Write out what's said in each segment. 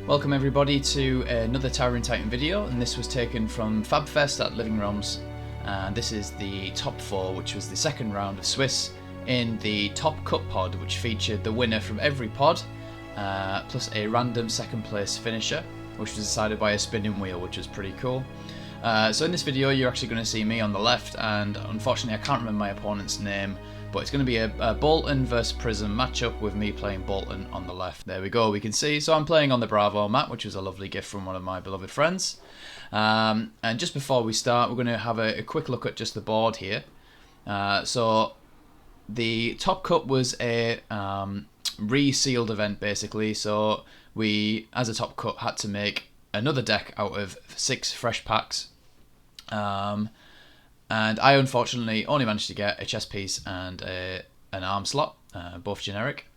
Welcome everybody to another Towering Titan video, and this was taken from Fab Fest at Living Realms, and this is the top 4, which was the second round of Swiss in the top cut pod, which featured the winner from every pod, plus a random second place finisher, which was decided by a spinning wheel, which was pretty cool. So in this video you're actually going to see me on the left, and unfortunately I can't remember my opponent's name, but it's going to be a Boltyn versus Prism matchup with me playing Boltyn on the left. There we go, we can see. So I'm playing on the Bravo map, which was a lovely gift from one of my beloved friends. And just before we start, we're going to have a quick look at just the board here. So the top cut was a resealed event basically, so we, as a top cut, had to make another deck out of 6 fresh packs. And I unfortunately only managed to get a chess piece and an arm slot, both generic.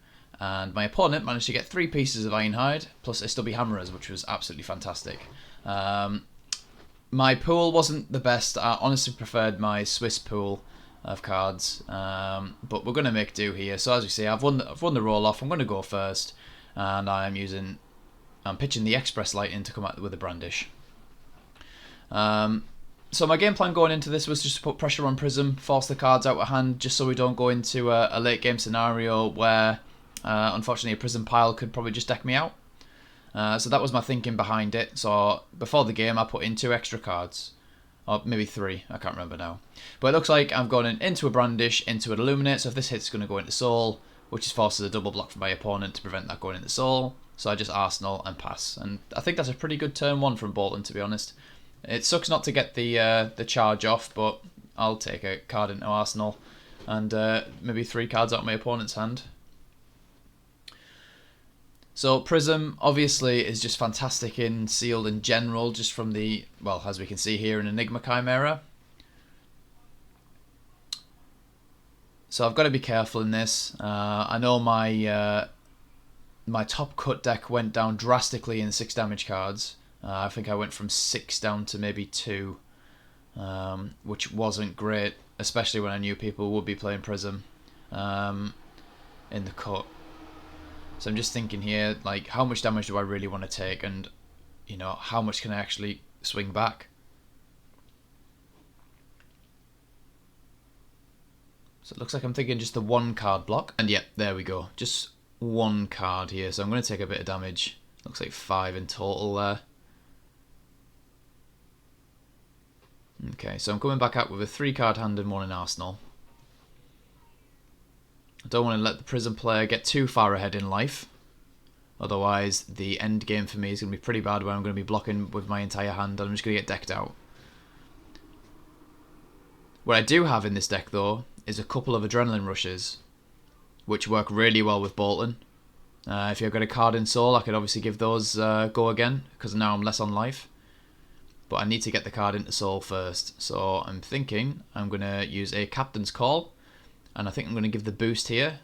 And my opponent managed to get 3 pieces of Ironhide plus a stubby hammerers, which was absolutely fantastic. My pool wasn't the best. I honestly preferred my Swiss pool of cards, but we're going to make do here. So as you see, I've won the roll off. I'm going to go first, and I'm pitching the Express Lightning to come out with a brandish. So my game plan going into this was just to put pressure on Prism, force the cards out of hand, just so we don't go into a late game scenario where unfortunately a Prism pile could probably just deck me out. So that was my thinking behind it. So before the game I put in 2 extra cards, or maybe 3, I can't remember now. But it looks like I've gone into a brandish, into an illuminate, so if this hits it's going to go into soul, which is forces a double block from my opponent to prevent that going into soul. So I just Arsenal and pass, and I think that's a pretty good turn 1 from Boltyn, to be honest. It sucks not to get the charge off, but I'll take a card into Arsenal and maybe 3 cards out of my opponent's hand. So Prism obviously is just fantastic in sealed in general, just from the, well, as we can see here, in Enigma Chimera. So I've got to be careful in this. I know my my top cut deck went down drastically in 6 damage cards. I think I went from 6 down to maybe 2, which wasn't great, especially when I knew people would be playing Prism in the cut. So I'm just thinking here, like, how much damage do I really want to take, and, you know, how much can I actually swing back? So it looks like I'm thinking just the 1 card block, and yeah, there we go, just 1 card here. So I'm going to take a bit of damage. Looks like 5 in total there. Okay, so I'm coming back out with a 3 card hand and 1 in Arsenal. I don't want to let the Prism player get too far ahead in life, otherwise the end game for me is going to be pretty bad, where I'm going to be blocking with my entire hand and I'm just going to get decked out. What I do have in this deck though is a couple of Adrenaline Rushes, which work really well with Boltyn. If you've got a card in Soul, I could obviously give those a go again, because now I'm less on life. But I need to get the card into Soul first, so I'm thinking I'm going to use a Captain's Call, and I think I'm going to give the boost here.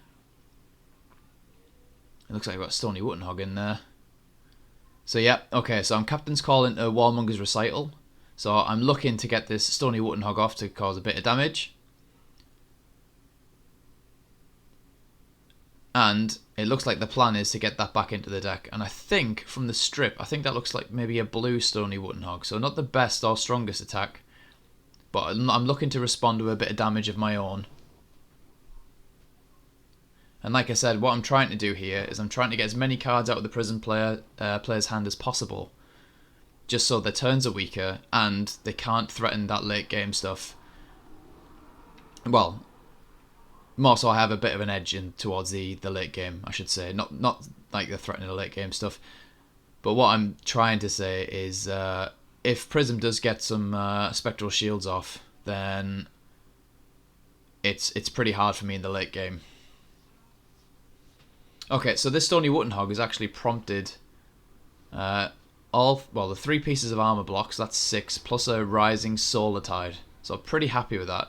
It looks like I've got Stony Wuttenhog in there. So yeah, okay, so I'm Captain's Call into Warmonger's Recital. So I'm looking to get this Stony Wuttenhog off to cause a bit of damage. And it looks like the plan is to get that back into the deck. And I think, from the strip, I think that looks like maybe a blue Stony Wuttenhog. So not the best or strongest attack, but I'm looking to respond with a bit of damage of my own. And like I said, what I'm trying to do here is I'm trying to get as many cards out of the Prism player's hand as possible, just so their turns are weaker and they can't threaten that late game stuff. Well, more so I have a bit of an edge in towards the late game, I should say. Not like the threatening the late game stuff. But what I'm trying to say is, if Prism does get some Spectral Shields off, then it's pretty hard for me in the late game. Okay, so this Stony Wuttenhog has actually prompted the 3 pieces of armor blocks, that's 6, plus a Rising Solar Tide. So I'm pretty happy with that.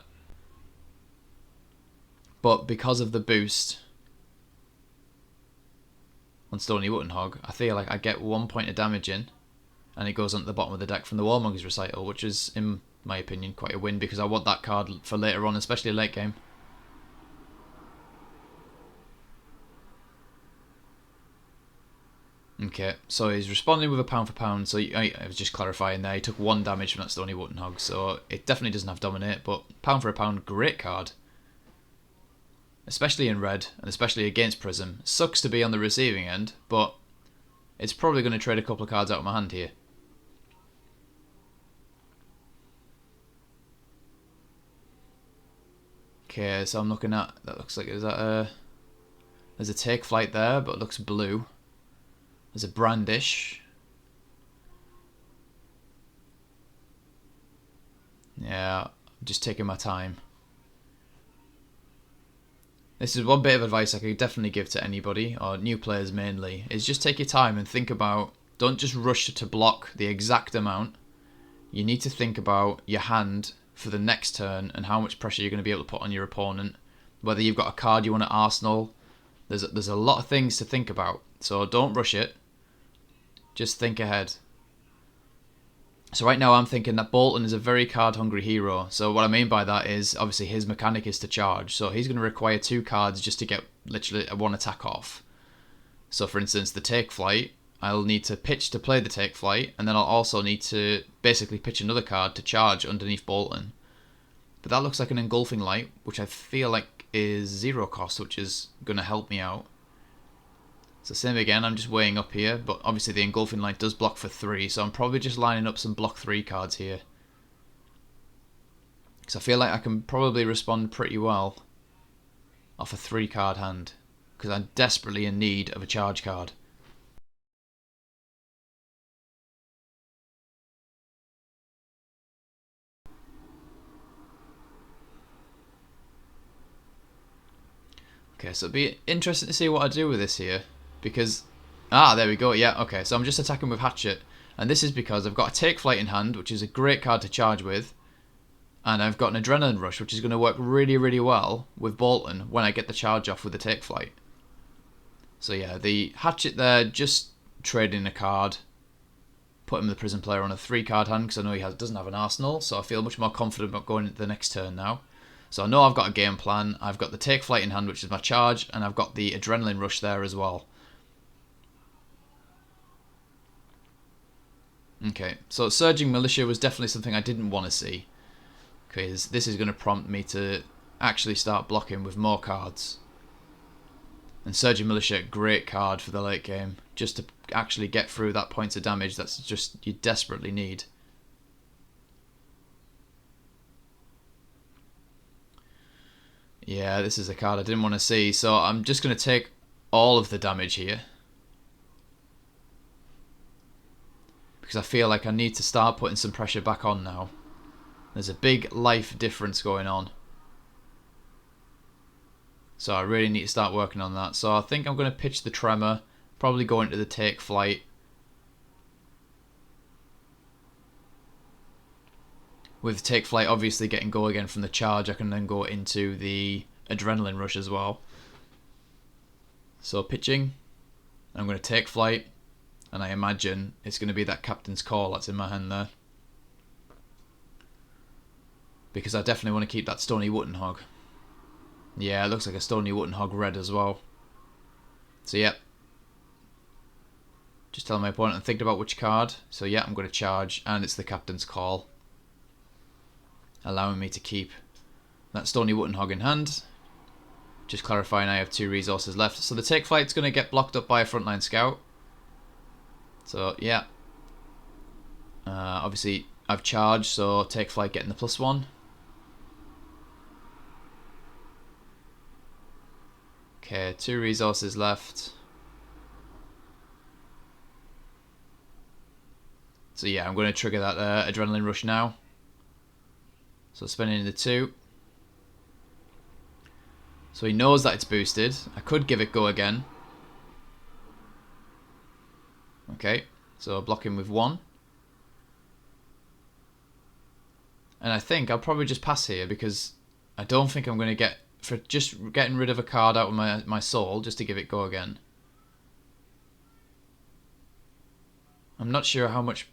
But because of the boost on Stony Wuttenhog, I feel like I get 1 point of damage in, and it goes onto the bottom of the deck from the Warmonger's Recital, which is, in my opinion, quite a win, because I want that card for later on, especially late game. Okay, so he's responding with a pound for pound, so I was just clarifying there, he took 1 damage from that Stony Wootton Hog, so it definitely doesn't have Dominate, but pound for a pound, great card. Especially in red, and especially against Prism. Sucks to be on the receiving end, but it's probably going to trade a couple of cards out of my hand here. Okay, so I'm looking at, that looks like, there's a Take Flight there, but it looks blue. There's a Brandish. Yeah, I'm just taking my time. This is one bit of advice I could definitely give to anybody, or new players mainly, is just take your time and think about, don't just rush to block the exact amount. You need to think about your hand for the next turn and how much pressure you're going to be able to put on your opponent. Whether you've got a card you want to arsenal, there's a lot of things to think about, so don't rush it. Just think ahead. So right now I'm thinking that Boltyn is a very card-hungry hero. So what I mean by that is, obviously his mechanic is to charge. So he's going to require 2 cards just to get literally a 1 attack off. So for instance, the Take Flight, I'll need to pitch to play the Take Flight, and then I'll also need to basically pitch another card to charge underneath Boltyn. But that looks like an Engulfing Light, which I feel like is 0 cost, which is going to help me out. So same again, I'm just weighing up here, but obviously the Engulfing Light does block for 3, so I'm probably just lining up some block 3 cards here. Because I feel like I can probably respond pretty well off a 3 card hand, because I'm desperately in need of a charge card. Okay, so it'll be interesting to see what I do with this here. Because, there we go, yeah, okay, so I'm just attacking with Hatchet, and this is because I've got a Take Flight in hand, which is a great card to charge with, and I've got an Adrenaline Rush, which is going to work really, really well with Boltyn when I get the charge off with the Take Flight. So yeah, the Hatchet there, just trading a card, putting the Prism player on a 3 card hand, because I know he doesn't have an arsenal, so I feel much more confident about going into the next turn now. So I know I've got a game plan, I've got the Take Flight in hand, which is my charge, and I've got the Adrenaline Rush there as well. Okay, so Surging Militia was definitely something I didn't want to see, because this is going to prompt me to actually start blocking with more cards. And Surging Militia, great card for the late game, just to actually get through that points of damage that's just you desperately need. Yeah, this is a card I didn't want to see, so I'm just going to take all of the damage here. Because I feel like I need to start putting some pressure back on now. There's a big life difference going on. So I really need to start working on that. So I think I'm going to pitch the Tremor, probably go into the Take Flight. With Take Flight obviously getting go again from the charge, I can then go into the Adrenaline Rush as well. So pitching, I'm going to Take Flight. And I imagine it's going to be that Captain's Call that's in my hand there. Because I definitely want to keep that Stony Wootton Hog. Yeah, it looks like a Stony Wootton Hog red as well. So yeah. Just telling my opponent and thinking about which card. So yeah, I'm going to charge, and it's the Captain's Call. Allowing me to keep that Stony Wootton Hog in hand. Just clarifying I have 2 resources left. So the Take Flight's going to get blocked up by a Frontline Scout. So yeah, obviously I've charged, so Take Flight getting the +1. Okay, 2 resources left. So yeah, I'm going to trigger that Adrenaline Rush now. So spending the 2. So he knows that it's boosted. I could give it go again. Okay, so block him with 1. And I think I'll probably just pass here because I don't think I'm going to get, for just getting rid of a card out of my soul, just to give it go again. I'm not sure how much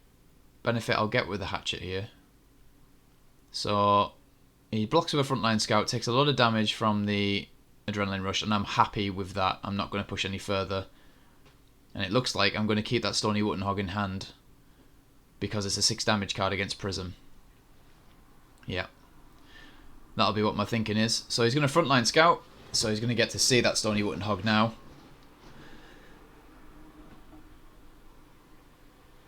benefit I'll get with the Hatchet here. So he blocks with a Frontline Scout, takes a lot of damage from the Adrenaline Rush, and I'm happy with that. I'm not going to push any further. And it looks like I'm going to keep that Stony Wuttenhog in hand because it's a 6 damage card against Prism. Yeah. That'll be what my thinking is. So he's going to frontline scout. So he's going to get to see that Stony Wuttenhog now.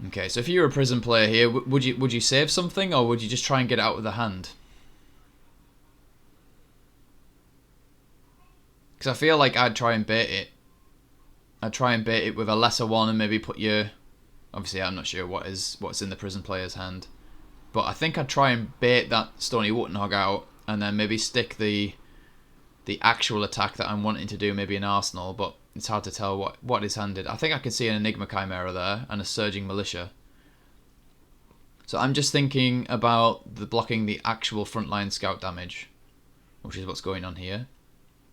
Okay, so if you were a Prism player here, would you save something, or would you just try and get it out of the hand? Because I feel like I'd try and bait it. I'd try and bait it with a lesser one and maybe put your... Obviously, I'm not sure what's in the Prism player's hand. But I think I'd try and bait that Stony Wuttenhog out and then maybe stick the actual attack that I'm wanting to do maybe in Arsenal, but it's hard to tell what is handed. I think I can see an Enigma Chimera there and a Surging Militia. So I'm just thinking about blocking the actual frontline scout damage, which is what's going on here.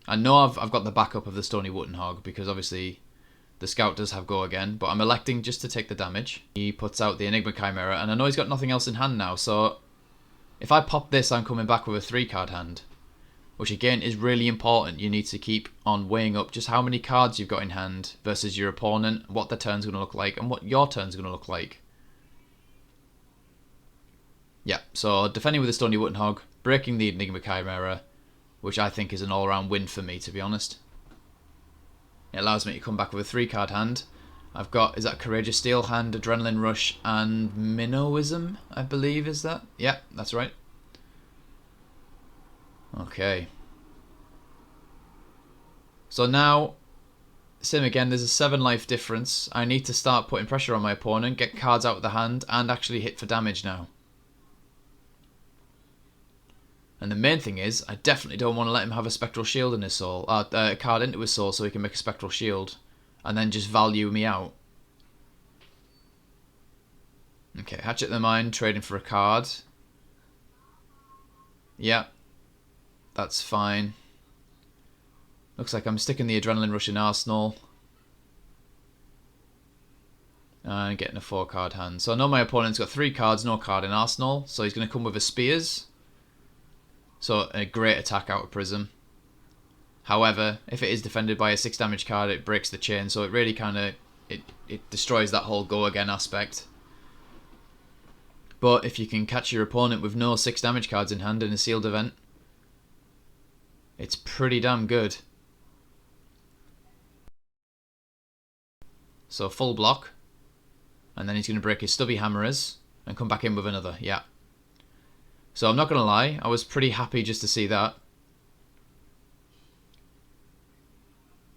I know I've got the backup of the Stony Wuttenhog because obviously the scout does have go again, but I'm electing just to take the damage. He puts out the Enigma Chimera, and I know he's got nothing else in hand now, so if I pop this, I'm coming back with a 3-card hand, which again is really important. You need to keep on weighing up just how many cards you've got in hand versus your opponent, what their turn's going to look like, and what your turn's going to look like. Yeah, so defending with the Stony Wuttenhog, breaking the Enigma Chimera, which I think is an all-round win for me, to be honest. It allows me to come back with a 3-card hand. I've got, is that Courageous Steel hand, Adrenaline Rush, and Minnowism, I believe, is that? Yeah, that's right. Okay. So now, same again, there's a 7 life difference. I need to start putting pressure on my opponent, get cards out of the hand, and actually hit for damage now. And the main thing is, I definitely don't want to let him have a Spectral Shield in his soul, a card into his soul so he can make a Spectral Shield, and then just value me out. Okay, Hatchet the Mind, trading for a card. Yeah, that's fine. Looks like I'm sticking the Adrenaline Rush in Arsenal. And getting a 4-card hand. So I know my opponent's got 3 cards, no card in Arsenal, so he's going to come with a Spears. So a great attack out of Prism. However, if it is defended by a 6 damage card, it breaks the chain, so it really kind of it destroys that whole go again aspect. But if you can catch your opponent with no 6 damage cards in hand in a sealed event, it's pretty damn good. So full block, and then he's going to break his Stubby Hammerers and come back in with another. Yeah. So I'm not going to lie, I was pretty happy just to see that.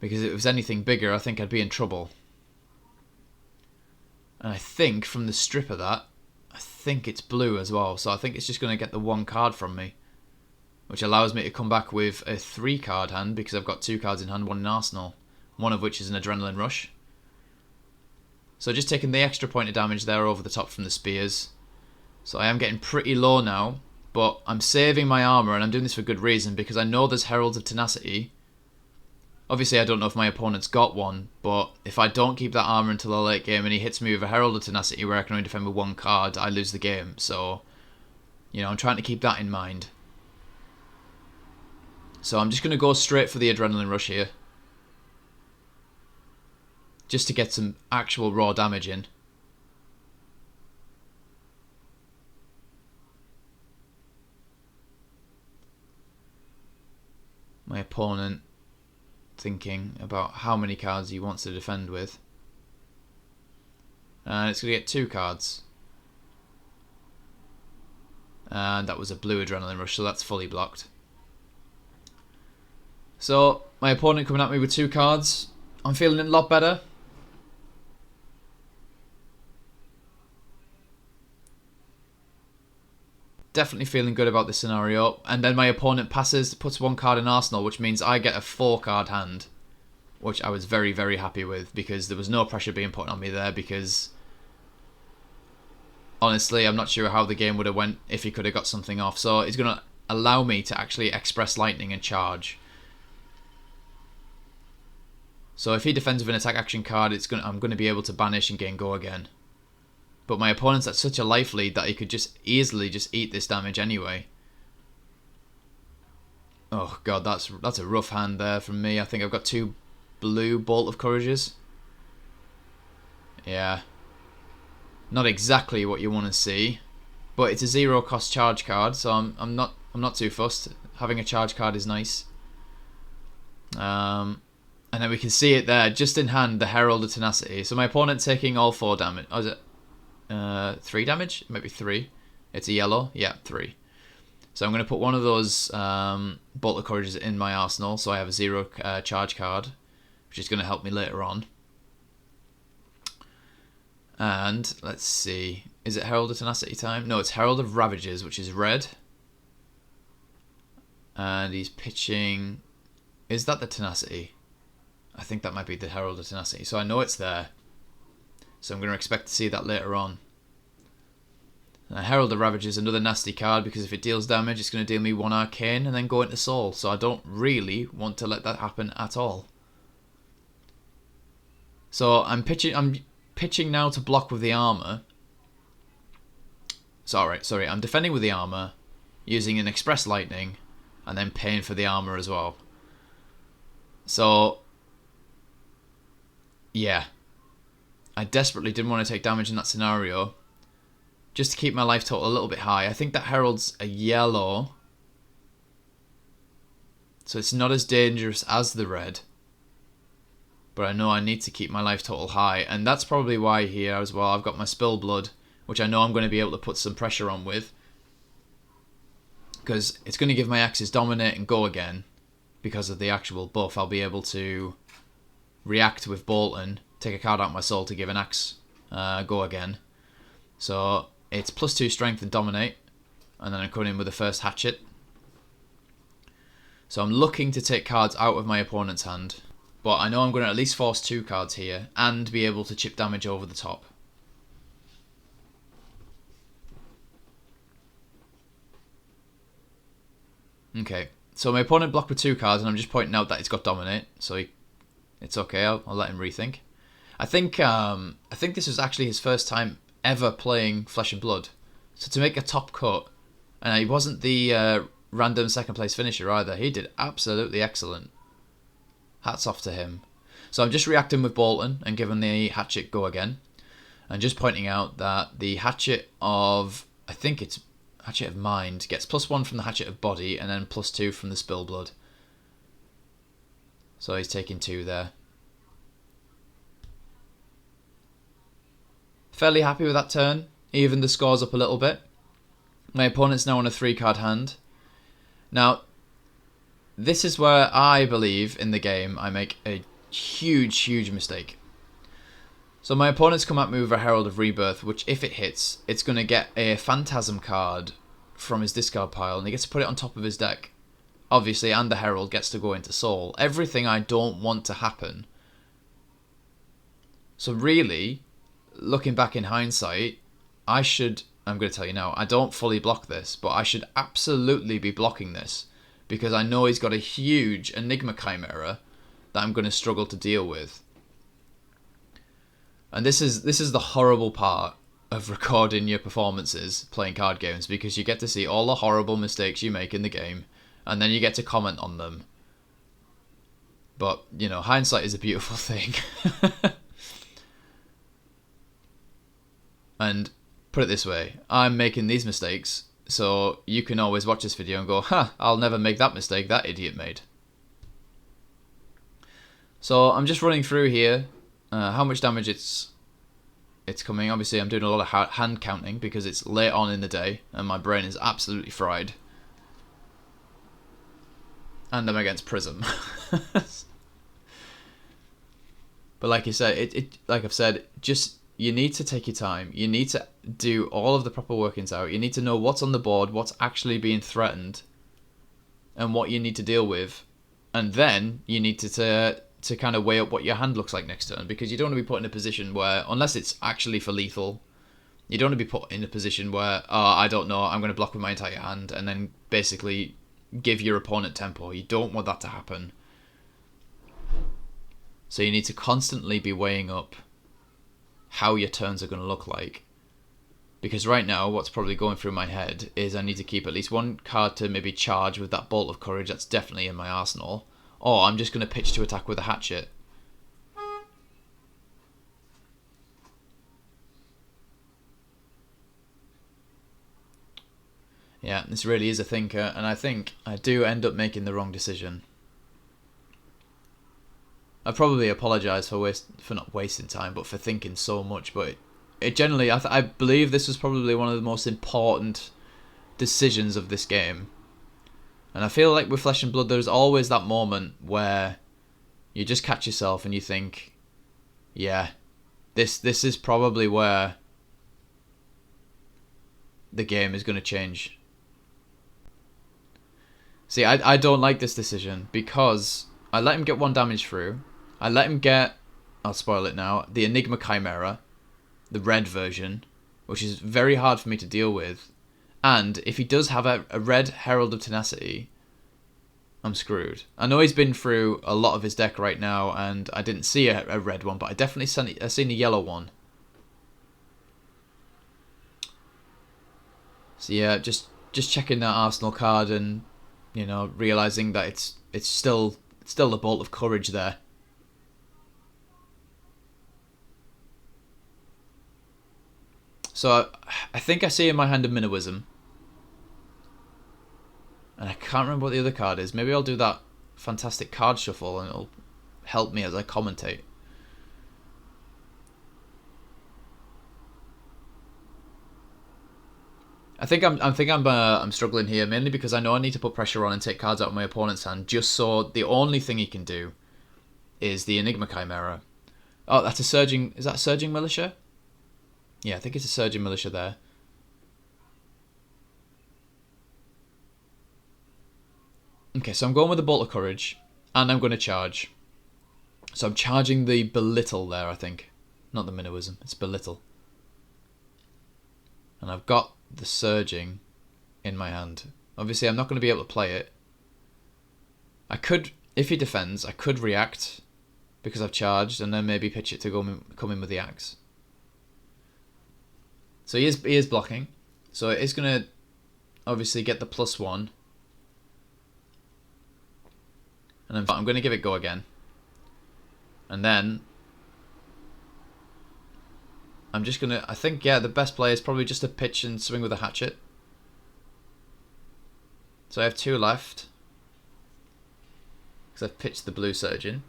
Because if it was anything bigger, I think I'd be in trouble. And I think from the strip of that, I think it's blue as well. So I think it's just going to get the 1 card from me, which allows me to come back with a 3-card hand because I've got 2 cards in hand, 1 in Arsenal, one of which is an Adrenaline Rush. So just taking the extra point of damage there over the top from the Spears. So I am getting pretty low now, but I'm saving my armor, and I'm doing this for good reason because I know there's Heralds of Tenacity. Obviously, I don't know if my opponent's got one, but if I don't keep that armor until the late game and he hits me with a Herald of Tenacity where I can only defend with 1 card, I lose the game. So, you know, I'm trying to keep that in mind. So I'm just going to go straight for the Adrenaline Rush here, just to get some actual raw damage in. My opponent thinking about how many cards he wants to defend with. And it's going to get 2 cards. And that was a blue Adrenaline Rush, so that's fully blocked. So, my opponent coming at me with 2 cards. I'm feeling a lot better. Definitely feeling good about this scenario. And then my opponent passes, puts 1 card in Arsenal, which means I get a 4-card hand, which I was very, very happy with because there was no pressure being put on me there because honestly, I'm not sure how the game would have went if he could have got something off. So he's going to allow me to actually Express Lightning and charge. So if he defends with an attack action card, I'm going to be able to banish and gain go again. But my opponent's at such a life lead that he could just easily just eat this damage anyway. Oh god, that's a rough hand there from me. I think I've got 2 blue Bolt of Courages. Yeah. Not exactly what you want to see, but it's a 0 cost charge card, so I'm not too fussed. Having a charge card is nice. And then we can see it there, just in hand, the Herald of Tenacity. So my opponent taking all 4 damage. Oh, is it 3 damage? Maybe 3. It's a yellow. Yeah, 3. So I'm going to put one of those Bolt of Courages in my arsenal, so I have a 0 charge card, which is going to help me later on. And let's see, is it Herald of Tenacity time? No, it's Herald of Ravages, which is red. And he's pitching. Is that the Tenacity? I think that might be the Herald of Tenacity. So I know it's there. So I'm going to expect to see that later on. Herald of Ravages is another nasty card because if it deals damage, it's going to deal me 1 Arcane and then go into Soul. So I don't really want to let that happen at all. So I'm pitching now to block with the armor. Sorry, I'm defending with the armor, using an Express Lightning, and then paying for the armor as well. So, yeah. I desperately didn't want to take damage in that scenario, just to keep my life total a little bit high. I think that Herald's a yellow, so it's not as dangerous as the red. But I know I need to keep my life total high, and that's probably why here as well I've got my Spill Blood, which I know I'm going to be able to put some pressure on with, because it's going to give my axes Dominate and Go again. Because of the actual buff, I'll be able to react with Boltyn, take a card out of my soul to give an axe Go again. So it's +2 strength and Dominate, and then I'm coming in with the first Hatchet. So I'm looking to take cards out of my opponent's hand, but I know I'm going to at least force 2 cards here and be able to chip damage over the top. Okay, so my opponent blocked with 2 cards, and I'm just pointing out that it's got Dominate, so it's okay. I'll let him rethink. I think this was actually his first time ever playing Flesh and Blood, so to make a top cut, and he wasn't the random second place finisher either. He did absolutely excellent. Hats off to him. So I'm just reacting with Boltyn and giving the Hatchet Go again, and just pointing out that the Hatchet of, I think it's Hatchet of Mind, gets +1 from the Hatchet of Body and then +2 from the Spill Blood. So he's taking 2 there. Fairly happy with that turn. Even the scores up a little bit. My opponent's now on a 3-card hand. Now, this is where I believe in the game I make a huge mistake. So my opponent's come at me with a Herald of Rebirth, which if it hits, it's going to get a Phantasm card from his discard pile, and he gets to put it on top of his deck. Obviously, and the Herald gets to go into Soul. Everything I don't want to happen. So really, looking back in hindsight, I'm going to tell you now, I don't fully block this, but I should absolutely be blocking this, because I know he's got a huge Enigma Chimera that I'm going to struggle to deal with. And this is the horrible part of recording your performances playing card games, because you get to see all the horrible mistakes you make in the game, and then you get to comment on them. But, you know, hindsight is a beautiful thing. And put it this way, I'm making these mistakes, so you can always watch this video and go, I'll never make that mistake that idiot made. So I'm just running through here how much damage it's coming. Obviously I'm doing a lot of hand counting because it's late on in the day and my brain is absolutely fried. And I'm against Prism. But like you said, like I've said, just you need to take your time. You need to do all of the proper workings out. You need to know what's on the board, what's actually being threatened, and what you need to deal with. And then you need to kind of weigh up what your hand looks like next turn, because you don't want to be put in a position where, unless it's actually for lethal, you don't want to be put in a position where, oh, I don't know, I'm going to block with my entire hand and then basically give your opponent tempo. You don't want that to happen. So you need to constantly be weighing up how your turns are going to look like. Because right now, what's probably going through my head is I need to keep at least 1 card to maybe charge with that Bolt of Courage. That's definitely in my arsenal. Or I'm just going to pitch to attack with a Hatchet. Yeah, this really is a thinker, and I think I do end up making the wrong decision. I probably apologise for not wasting time, but for thinking so much. But it generally, I believe this was probably one of the most important decisions of this game. And I feel like with Flesh and Blood, there's always that moment where you just catch yourself and you think, yeah, this is probably where the game is going to change. See, I don't like this decision because I let him get 1 damage through. I let him get, I'll spoil it now, the Enigma Chimera, the red version, which is very hard for me to deal with. And if he does have a red Herald of Tenacity, I'm screwed. I know he's been through a lot of his deck right now, and I didn't see a red one, but I definitely seen a yellow one. So yeah, just checking that Arsenal card and, you know, realising that it's still the Bolt of Courage there. So I think I see in my hand a Minnowism. And I can't remember what the other card is. Maybe I'll do that fantastic card shuffle and it'll help me as I commentate. I think I'm struggling here mainly because I know I need to put pressure on and take cards out of my opponent's hand, just so the only thing he can do is the Enigma Chimera. Oh, that's a Surging. Is that a Surging Militia? Yeah, I think it's a Surging Militia there. Okay, so I'm going with the Bolt of Courage, and I'm going to charge. So I'm charging the Belittle there, I think. Not the Minnowism, it's Belittle. And I've got the Surging in my hand. Obviously, I'm not going to be able to play it. I could, if he defends, I could react because I've charged, and then maybe pitch it to come in with the axe. So he is blocking. So it is going to obviously get the +1. And I'm going to give it go again. And then I'm just going to, I think, yeah, the best play is probably just to pitch and swing with a hatchet. So I have 2 left. Because I've pitched the blue Surgeon,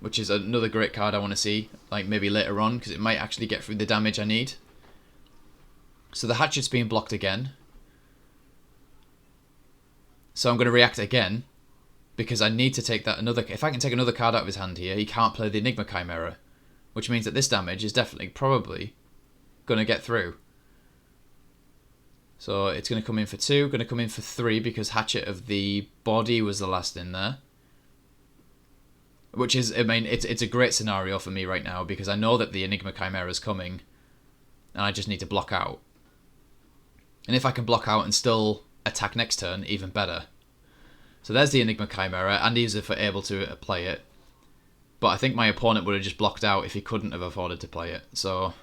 which is another great card I want to see, like maybe later on, because it might actually get through the damage I need. So the hatchet's being blocked again. So I'm going to react again. Because I need to take that another... If I can take another card out of his hand here, he can't play the Enigma Chimera. Which means that this damage is definitely, probably, going to get through. So it's going to come in for 2, going to come in for 3, because Hatchet of the Body was the last in there. Which is, I mean, it's a great scenario for me right now, because I know that the Enigma Chimera is coming, and I just need to block out. And if I can block out and still attack next turn, even better. So there's the Enigma Chimera, and he's able to play it. But I think my opponent would have just blocked out if he couldn't have afforded to play it. So,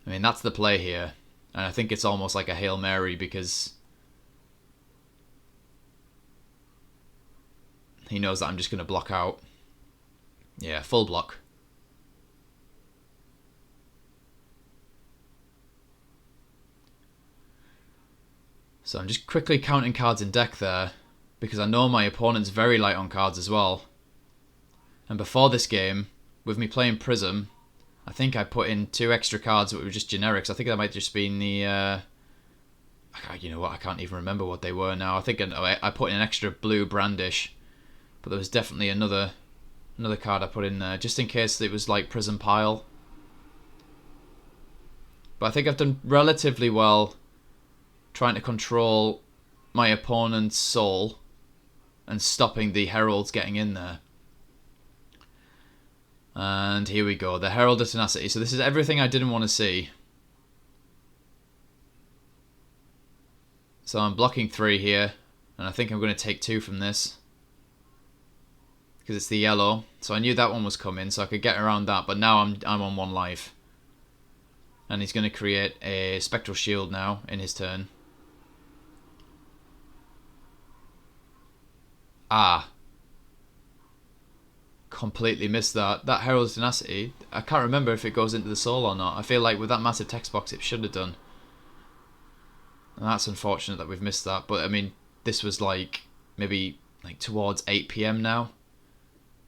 I mean, that's the play here. And I think it's almost like a Hail Mary because he knows that I'm just going to block out. Yeah, full block. So I'm just quickly counting cards in deck there, because I know my opponent's very light on cards as well. And before this game, with me playing Prism, I think I put in 2 extra cards that were just generics. I think that might just be in the... you know what, I can't even remember what they were now. I think I put in an extra blue Brandish, but there was definitely another card I put in there, just in case it was like Prism Pile. But I think I've done relatively well trying to control my opponent's soul and stopping the Heralds getting in there. And here we go, the Herald of Tenacity. So this is everything I didn't want to see. So I'm blocking 3 here, and I think I'm going to take 2 from this, because it's the yellow. So I knew that one was coming, so I could get around that, but now I'm on 1 life. And he's going to create a Spectral Shield now in his turn. Ah. Completely missed that. That Herald's Tenacity, I can't remember if it goes into the soul or not. I feel like with that massive text box it should have done. And that's unfortunate that we've missed that. But I mean, this was like maybe like towards 8 PM now.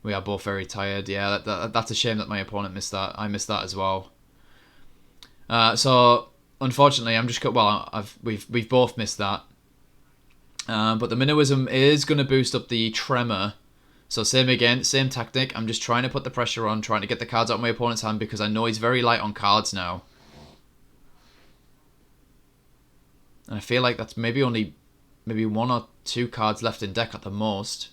We are both very tired. Yeah, that's a shame that my opponent missed that. I missed that as well. So unfortunately, I'm just we've both missed that. But the Minnowism is going to boost up the Tremor. So same again, same tactic. I'm just trying to put the pressure on, trying to get the cards out of my opponent's hand because I know he's very light on cards now. And I feel like that's maybe 1 or 2 cards left in deck at the most.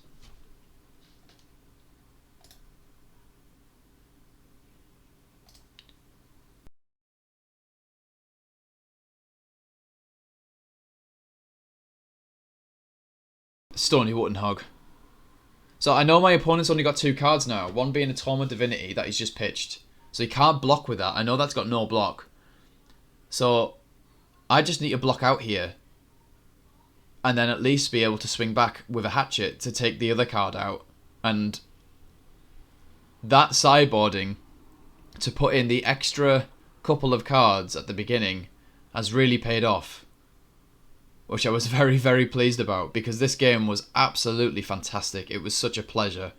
Stony Wuttenhog. So I know my opponent's only got 2 cards now. One being a Tome of Divinity that he's just pitched. So he can't block with that. I know that's got no block. So I just need to block out here. And then at least be able to swing back with a Hatchet to take the other card out. And that sideboarding to put in the extra couple of cards at the beginning has really paid off. Which I was very, very pleased about because this game was absolutely fantastic. It was such a pleasure.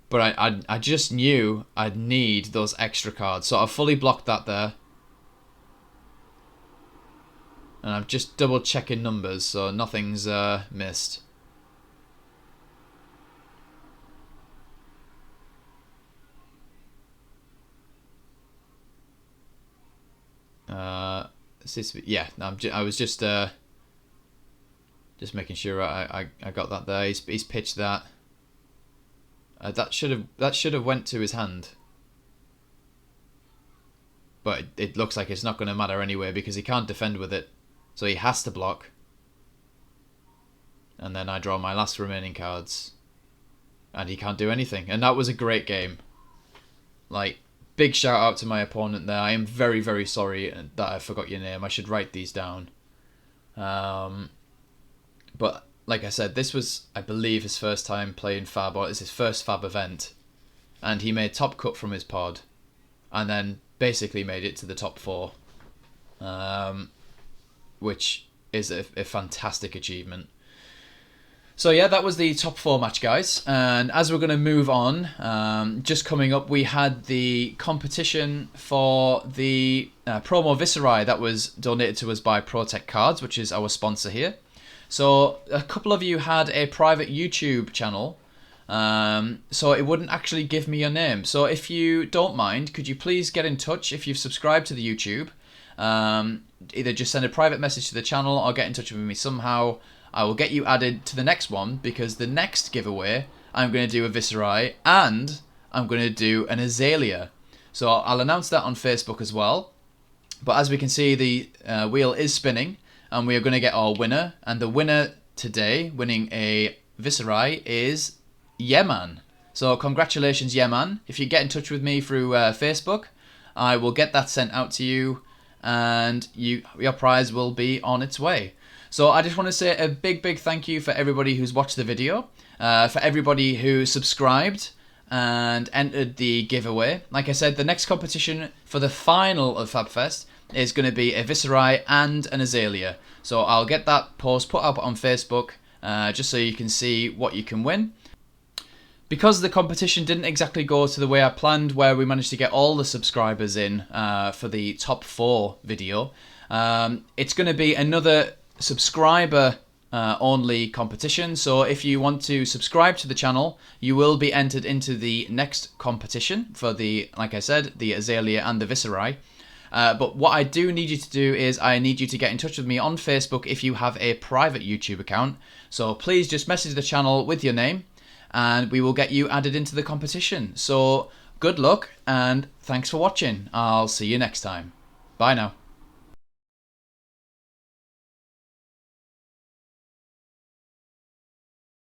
But I just knew I'd need those extra cards. So I've fully blocked that there. And I'm just double checking numbers so nothing's missed. Yeah, I was just making sure I got that there. He's pitched that. That should have went to his hand. But it looks like it's not going to matter anyway because he can't defend with it. So he has to block. And then I draw my last remaining cards. And he can't do anything. And that was a great game. Like, big shout out to my opponent there. I am very, very sorry that I forgot your name. I should write these down. But like I said, this was, I believe, his first time playing Fab, or it's his first Fab event. And he made top cut from his pod. And then basically made it to the top 4. Which is a fantastic achievement. So yeah, that was the top 4 match, guys. And as we're going to move on, just coming up, we had the competition for the promo Viserai that was donated to us by Protect Cards, which is our sponsor here. So a couple of you had a private YouTube channel, so it wouldn't actually give me your name. So if you don't mind, could you please get in touch if you've subscribed to the YouTube? Either just send a private message to the channel or get in touch with me somehow. I will get you added to the next one because the next giveaway I'm going to do a Viserai and I'm going to do an Azalea. So I'll announce that on Facebook as well. But as we can see, the wheel is spinning and we are going to get our winner. And the winner today, winning a Viserai, is Yeman. So congratulations, Yeman. If you get in touch with me through Facebook, I will get that sent out to you and your prize will be on its way. So I just want to say a big, big thank you for everybody who's watched the video, for everybody who subscribed and entered the giveaway. Like I said, the next competition for the final of Fab Fest is going to be a Viserai and an Azalea. So I'll get that post put up on Facebook just so you can see what you can win. Because the competition didn't exactly go to the way I planned, where we managed to get all the subscribers in for the top 4 video, it's going to be another subscriber only competition. So if you want to subscribe to the channel, you will be entered into the next competition for the, like I said, the Azalea and the Viserai. But what I do need you to do is I need you to get in touch with me on Facebook if you have a private YouTube account. So please just message the channel with your name and we will get you added into the competition. So good luck and thanks for watching. I'll see you next time. Bye now.